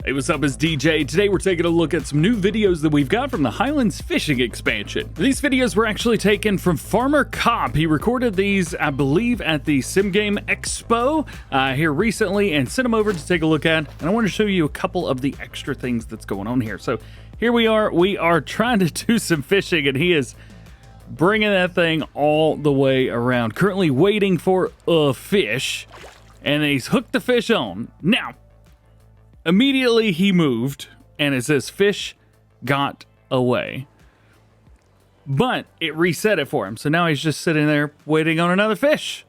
Hey, what's up? It's DJ. Today we're taking a look at some new videos that we've got from the Highlands fishing expansion. These videos were actually taken from Farmer Cop. He recorded these, I believe, at the Sim Game Expo here recently and sent them over to take a look at. And I want to show you a couple of the extra things that's going on here. So here we are trying to do some fishing, and he is bringing that thing all the way around. Currently waiting for a fish, and he's hooked the fish on. Now, immediately he moved, and it says fish got away. But it reset it for him, so now he's just sitting there waiting on another fish,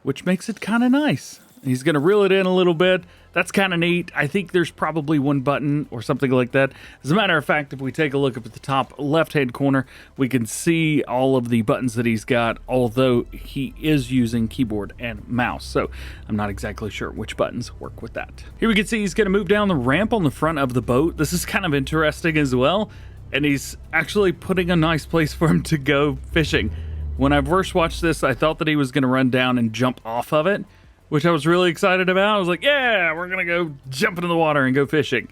which makes it kind of nice. He's going to reel it in a little bit. That's kind of neat. I think there's probably one button or something like that. As a matter of fact, if we take a look up at the top left-hand corner, we can see all of the buttons that he's got, although he is using keyboard and mouse. So I'm not exactly sure which buttons work with that. Here we can see he's going to move down the ramp on the front of the boat. This is kind of interesting as well. And he's actually putting a nice place for him to go fishing. When I first watched this, I thought that he was going to run down and jump off of it, which I was really excited about. I was like, yeah, we're going to go jump into the water and go fishing.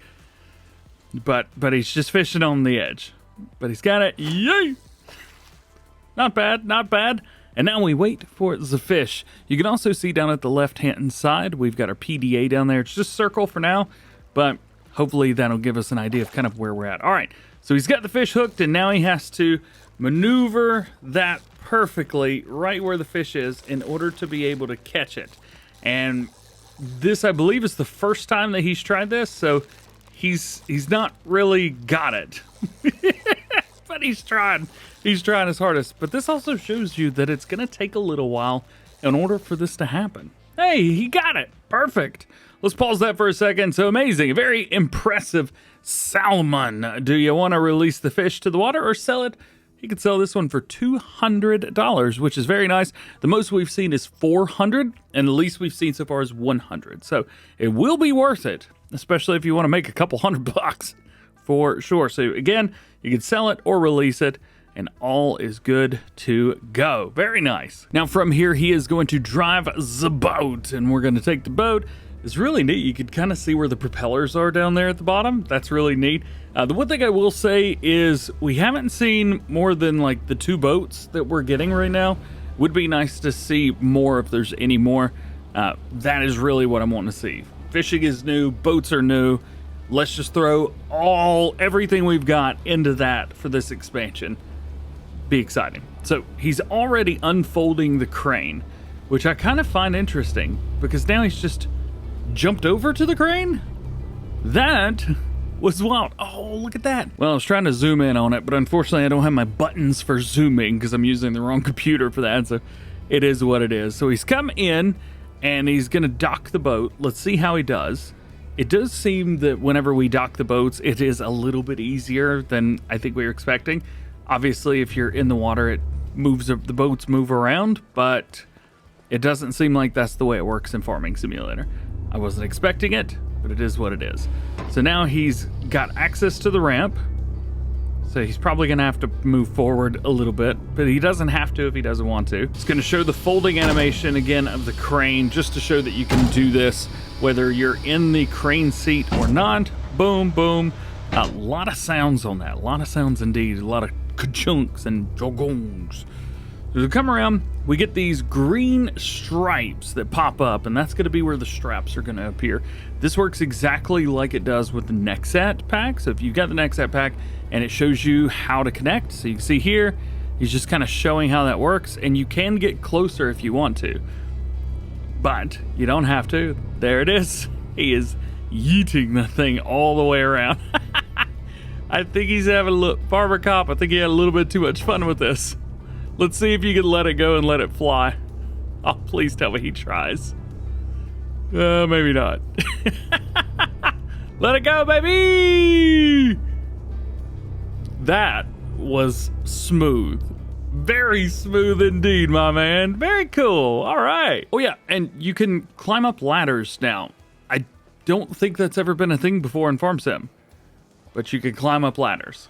But he's just fishing on the edge. But he's got it. Yay! Not bad, not bad. And now we wait for the fish. You can also see down at the left-hand side, we've got our PDA down there. It's just circle for now, but hopefully that'll give us an idea of kind of where we're at. All right, so he's got the fish hooked, and now he has to maneuver that perfectly right where the fish is in order to be able to catch it. And this, I believe, is the first time that he's tried this, so he's not really got it. But he's trying his hardest. But this also shows you that it's going to take a little while in order for this to happen. Hey, he got it. Perfect. Let's pause that for a second. So amazing. A very impressive salmon. Do you want to release the fish to the water or sell it? He could sell this one for $200, which is very nice. The most we've seen is $400, and the least we've seen so far is $100. So it will be worth it, especially if you want to make a couple $100 for sure. So again, you can sell it or release it, and all is good to go. Very nice. Now from here, he is going to drive the boat, and we're going to take the boat. It's really neat. You can kind of see where the propellers are down there at the bottom. That's really neat. The one thing I will say is we haven't seen more than like the 2 boats that we're getting right now. Would be nice to see more if there's any more. That is really what I'm wanting to see. Fishing is new. Boats are new. Let's just throw everything we've got into that for this expansion. Be exciting. So he's already unfolding the crane, which I kind of find interesting because now he's just jumped over to the crane? That was wild. Oh, look at that. Well, I was trying to zoom in on it, but unfortunately I don't have my buttons for zooming because I'm using the wrong computer for that, so it is what it is. So he's come in and he's gonna dock the boat. Let's see how he does. It does seem that whenever we dock the boats, it is a little bit easier than I think we were expecting. Obviously, if you're in the water, it moves, the boats move around, but it doesn't seem like that's the way it works in Farming Simulator. I wasn't expecting it, but it is what it is. So now he's got access to the ramp. So he's probably going to have to move forward a little bit, but he doesn't have to if he doesn't want to. It's going to show the folding animation again of the crane just to show that you can do this whether you're in the crane seat or not. Boom, boom. A lot of sounds on that. A lot of sounds indeed. A lot of ka-chunks and jogongs. So to come around, we get these green stripes that pop up, and that's going to be where the straps are going to appear. This works exactly like it does with the Nexat pack. So if you've got the Nexat pack and it shows you how to connect, so you can see here, he's just kind of showing how that works, and you can get closer if you want to, but you don't have to. There it is. He is yeeting the thing all the way around. I think he's having a look. Farmer Cop, I think he had a little bit too much fun with this. Let's see if you can let it go and let it fly. Oh, please tell me he tries. Maybe not. Let it go, baby! That was smooth. Very smooth indeed, my man. Very cool. All right. Oh, yeah, and you can climb up ladders now. I don't think that's ever been a thing before in Farm Sim, but you can climb up ladders.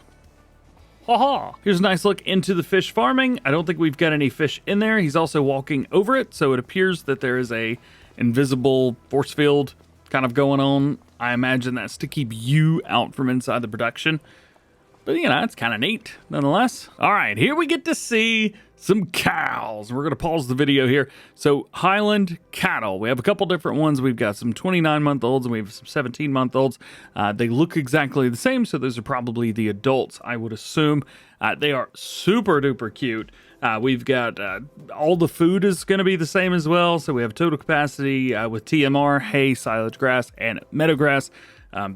Ha-ha. Here's a nice look into the fish farming. I don't think we've got any fish in there. He's also walking over it, so it appears that there is a invisible force field kind of going on I imagine that's to keep you out from inside the production. But, you know, it's kind of neat, nonetheless. All right, here we get to see some cows. We're going to pause the video here. So, Highland cattle. We have a couple different ones. We've got some 29-month-olds and we have some 17-month-olds. They look exactly the same, so those are probably the adults, I would assume. They are super-duper cute. We've got all the food is going to be the same as well. So, we have total capacity with TMR, hay, silage grass, and meadow grass.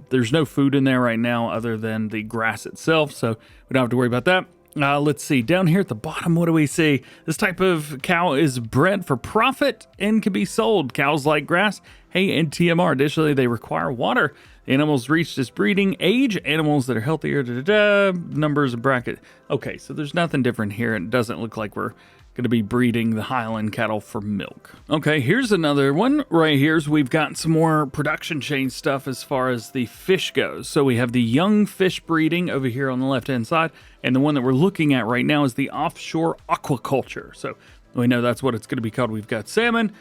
There's no food in there right now other than the grass itself, so we don't have to worry about that. Let's see, down here at the bottom, what do we see? This type of cow is bred for profit and can be sold. Cows like grass, hay, and TMR. Additionally, they require water. The animals reach this breeding age. Animals that are healthier, numbers of bracket. Okay, so there's nothing different here. It doesn't look like we're going to be breeding the Highland cattle for milk. Okay, here's another one right here. So we've got some more production chain stuff as far as the fish goes. So we have the young fish breeding over here on the left-hand side, and the one that we're looking at right now is the offshore aquaculture. So we know that's what it's going to be called. We've got salmon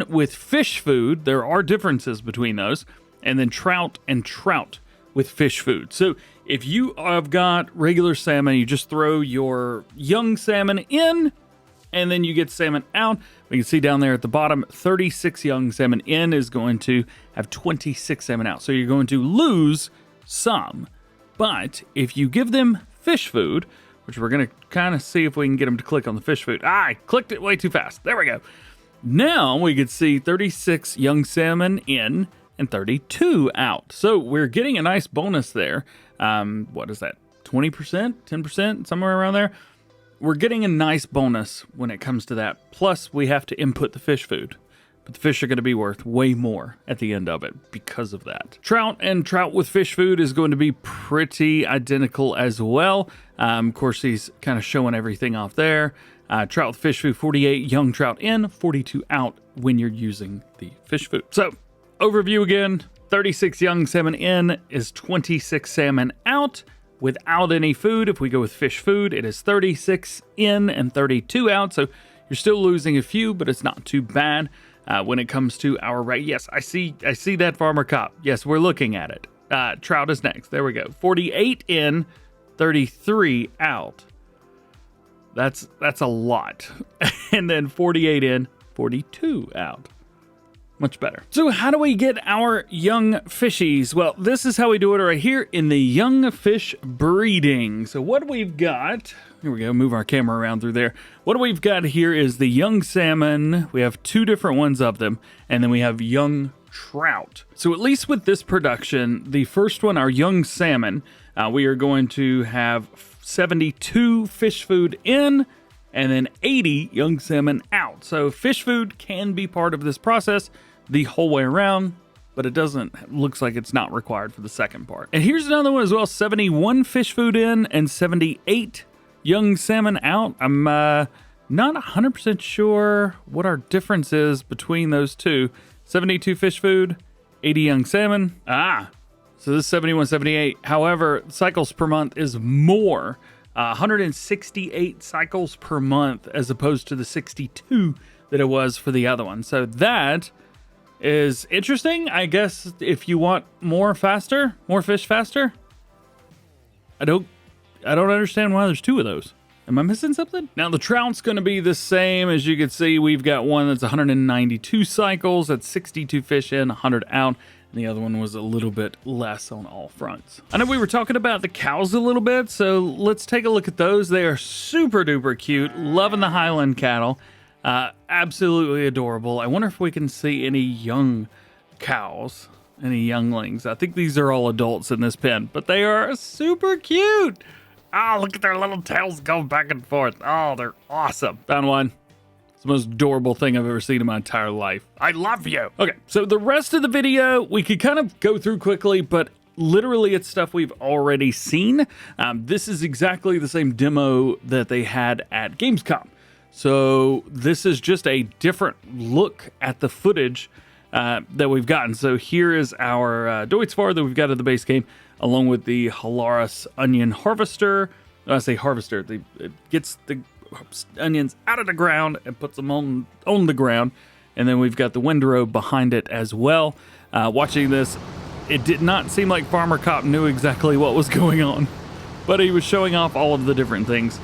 with fish food. There are differences between those, and then trout and trout with fish food. So if you have got regular salmon, you just throw your young salmon in, and then you get salmon out. We can see down there at the bottom, 36 young salmon in is going to have 26 salmon out. So you're going to lose some. But if you give them fish food, which we're going to kind of see if we can get them to click on the fish food. I clicked it way too fast. There we go. Now we can see 36 young salmon in and 32 out. So we're getting a nice bonus there. What is that? 20%, 10%, somewhere around there. We're getting a nice bonus when it comes to that. Plus, we have to input the fish food. But the fish are going to be worth way more at the end of it because of that. Trout and trout with fish food is going to be pretty identical as well. Of course, he's kind of showing everything off there. Trout with fish food, 48 young trout in, 42 out when you're using the fish food. So, overview again, 36 young salmon in is 26 salmon out. Without any food, if we go with fish food, it is 36 in and 32 out. So you're still losing a few, but it's not too bad when it comes to our rate. Yes, I see that Farmer Cop. Yes, we're looking at it. Trout is next. There we go. 48 in, 33 out. That's a lot. And then 48 in, 42 out. Much better. So how do we get our young fishies? Well, this is how we do it right here in the young fish breeding. So what we've got, here we go, move our camera around through there. What we've got here is the young salmon. We have two different ones of them, and then we have young trout. So at least with this production, the first one, our young salmon, we are going to have 72 fish food in, and then 80 young salmon out. So fish food can be part of this process the whole way around, but it looks like it's not required for the second part. And here's another one as well, 71 fish food in and 78 young salmon out. I'm not 100% sure what our difference is between those two. 72 fish food, 80 young salmon. So this is 71, 78. However, cycles per month is more. 168 cycles per month as opposed to the 62 that it was for the other one. So that is interesting. I guess if you want more fish faster. I don't understand why there's two of those. Am I missing something? Now the trout's going to be the same. As you can see, we've got one that's 192 cycles. That's 62 fish in, 100 out. The other one was a little bit less on all fronts. I know we were talking about the cows a little bit, so let's take a look at those. They are super duper cute. Loving the Highland cattle. Absolutely adorable. I wonder if we can see any young cows, any younglings. I think these are all adults in this pen, but they are super cute. Oh, look at their little tails going back and forth. Oh, they're awesome. Found one. The most adorable thing I've ever seen in my entire life. I love you. Okay, so the rest of the video we could kind of go through quickly, but literally it's stuff we've already seen. This is exactly the same demo that they had at Gamescom. So this is just a different look at the footage that we've gotten. So here is our Deutzfahr that we've got at the base game, along with the Highlands onion harvester. When I say harvester, it gets the onions out of the ground and puts them on the ground. And then we've got the windrow behind it as well. Watching this, it did not seem like Farmer Cop knew exactly what was going on, but he was showing off all of the different things,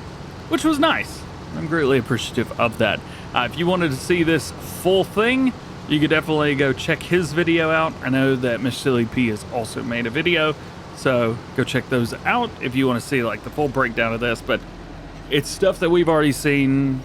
which was nice. I'm greatly appreciative of that. If you wanted to see this full thing, you could definitely go check his video out. I know that Mr. Silly P has also made a video, so go check those out if you want to see like the full breakdown of this. But it's stuff that we've already seen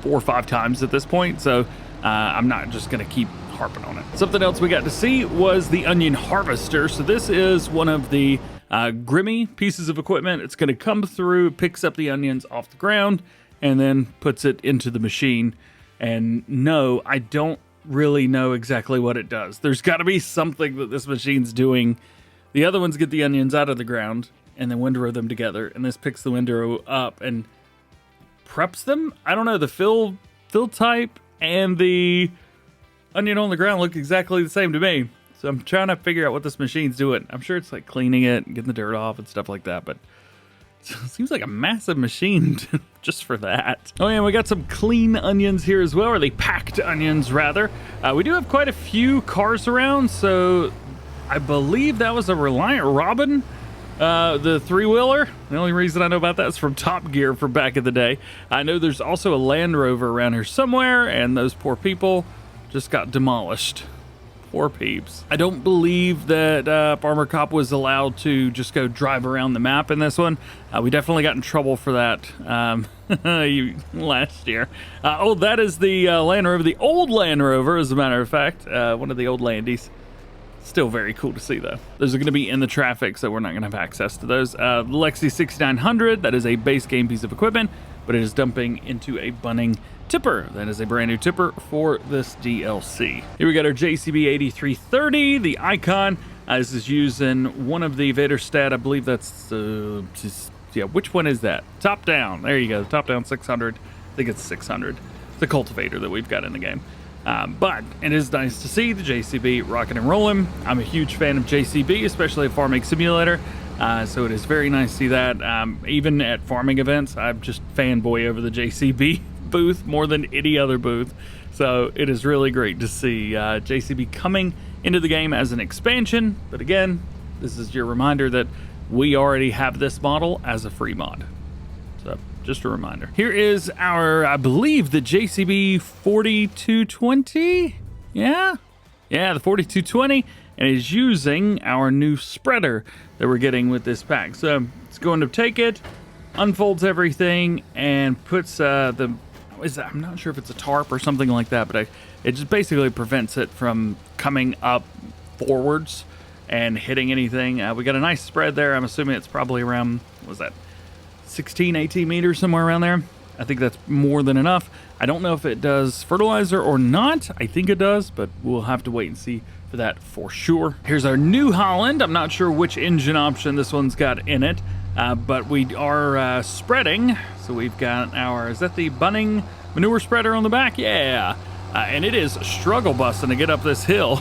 4 or 5 times at this point, so I'm not just going to keep harping on it. Something else we got to see was the onion harvester. So this is one of the Grimmy pieces of equipment. It's going to come through, picks up the onions off the ground, and then puts it into the machine. And no, I don't really know exactly what it does. There's got to be something that this machine's doing. The other ones get the onions out of the ground and then windrow them together, and this picks the windrow up and preps them. I don't know, the fill type and the onion on the ground look exactly the same to me. So I'm trying to figure out what this machine's doing. I'm sure it's like cleaning it, getting the dirt off and stuff like that, but it seems like a massive machine just for that. Oh yeah, we got some clean onions here as well, or they packed onions rather. We do have quite a few cars around, so I believe that was a Reliant Robin, the 3-wheeler. The only reason I know about that is from Top Gear from back in the day. I know there's also a Land Rover around here somewhere, and those poor people just got demolished. Poor peeps. I don't believe that Farmer Cop was allowed to just go drive around the map in this one. We definitely got in trouble for that last year. Oh, that is the Land Rover, the old Land Rover, as a matter of fact. One of the old Landies. Still very cool to see, though. Those are going to be in the traffic, so we're not going to have access to those. The Lexi 6900, that is a base game piece of equipment, but it is dumping into a bunning tipper. That is a brand new tipper for this DLC. Here we got our JCB 8330, the Icon. This is using one of the Vaderstad. I believe that's yeah, which one is that? Top down. There you go. Top down 600. I think it's 600. The cultivator that we've got in the game. But it is nice to see the JCB rocking and rolling. I'm a huge fan of JCB, especially at Farming Simulator. So it is very nice to see that. Even at farming events, I'm just fanboy over the JCB booth more than any other booth. So it is really great to see JCB coming into the game as an expansion. But again, this is your reminder that we already have this model as a free mod. So just a reminder. Here is our, I believe, the JCB 4220. Yeah, the 4220. And is using our new spreader that we're getting with this pack. So it's going to take it, unfolds everything, and puts I'm not sure if it's a tarp or something like that, but it just basically prevents it from coming up forwards and hitting anything. We got a nice spread there. I'm assuming it's probably around, what was that, 16, 18 meters, somewhere around there. I think that's more than enough. I don't know if it does fertilizer or not. I think it does, but we'll have to wait and see for that for sure. Here's our New Holland. I'm not sure which engine option this one's got in it, but we are spreading. So we've got our, is that the Bunning manure spreader on the back? Yeah. And it is struggle busting to get up this hill,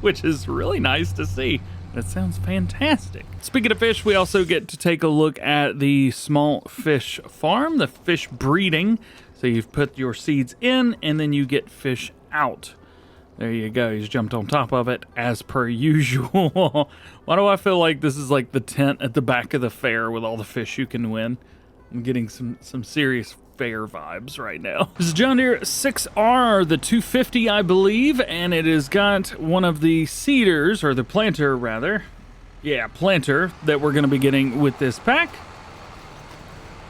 which is really nice to see. That sounds fantastic. Speaking of fish, we also get to take a look at the small fish farm, the fish breeding. So you've put your seeds in and then you get fish out. There you go. He's jumped on top of it as per usual. Why do I feel like this is like the tent at the back of the fair with all the fish you can win? I'm getting some serious fair vibes right now. This is John Deere 6R, the 250, I believe, and it has got one of the seeders, or the planter rather. Yeah, planter that we're going to be getting with this pack.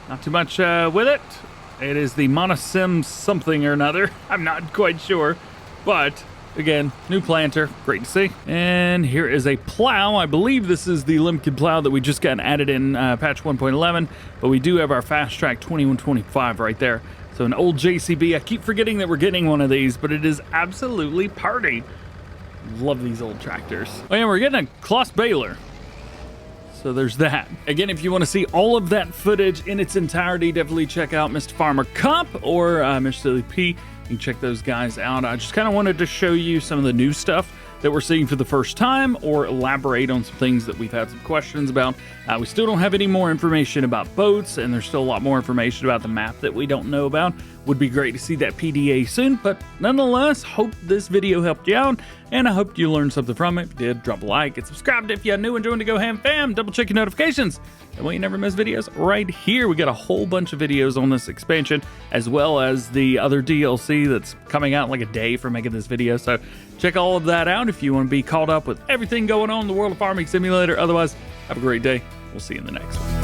Not too much with it. It is the Monosim something or another. I'm not quite sure, but again, new planter, great to see. And here is a plow. I believe this is the Limkid plow that we just got added in patch 1.11, but we do have our Fast Track 2125 right there. So an old JCB. I keep forgetting that we're getting one of these, but it is absolutely party. Love these old tractors. Oh yeah, we're getting a Kloss baler. So there's that. Again, if you want to see all of that footage in its entirety, definitely check out Mr. Farmer Cop or Mr. Silly P. You can check those guys out. I just kind of wanted to show you some of the new stuff that we're seeing for the first time, or elaborate on some things that we've had some questions about. We still don't have any more information about boats, and there's still a lot more information about the map that we don't know about. Would be great to see that PDA soon, but nonetheless, hope this video helped you out. and I hope you learned something from it. If you did, drop a like and subscribe if you're new and join the DjGoHam fam. Double check your notifications. That way you never miss videos right here. We got a whole bunch of videos on this expansion, as well as the other DLC that's coming out in like a day for making this video. So check all of that out if you want to be caught up with everything going on in the world of Farming Simulator. Otherwise, have a great day. We'll see you in the next one.